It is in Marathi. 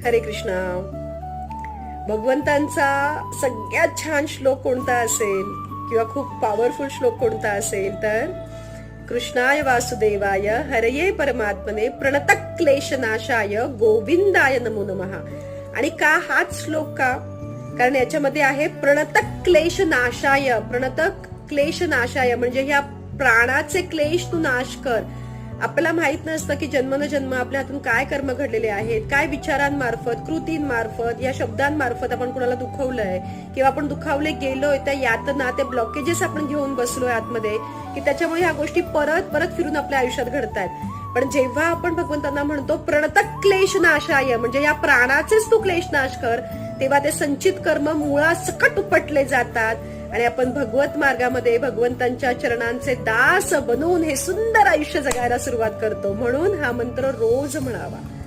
हरे कृष्णा. भगवंतांचा सगळ्यात छान श्लोक कोणता असेल किंवा खूप पॉवरफुल श्लोक कोणता असेल तर कृष्णाय वासुदेवाय हरये परमात्मने प्रणतक क्लेशनाशाय गोविंदाय नमो नमः. आणि का हाच श्लोक का? कारण याच्यामध्ये आहे प्रणतक क्लेशनाशाय. प्रणतक क्लेशनाशाय म्हणजे ह्या प्राणाचे क्लेश तू नाश कर. आपल्याला माहित नसतं की जन्म आपल्या हातून काय कर्म घडलेले आहेत, काय विचारांमार्फत, कृतींमार्फत, या शब्दांमार्फत आपण कोणाला दुखवलंय किंवा आपण दुखावले गेलोय, त्या यातना, ते ब्लॉकेजेस आपण घेऊन बसलोय आतमध्ये की त्याच्यामुळे ह्या गोष्टी परत परत फिरून आपल्या आयुष्यात घडतायत. पण जेव्हा आपण भगवंतांना म्हणतो प्रणतक क्लेश नाशाय म्हणजे या प्राणाचेच तू क्लेश नाश कर, तेव्हा ते संचित कर्म मुळासकट उपटले जातात आणि आपण भगवत मार्गामध्ये भगवंतांच्या चरणांचे दास बनवून हे सुंदर आयुष्य जगायला सुरुवात करतो. म्हणून हा मंत्र रोज म्हणावा.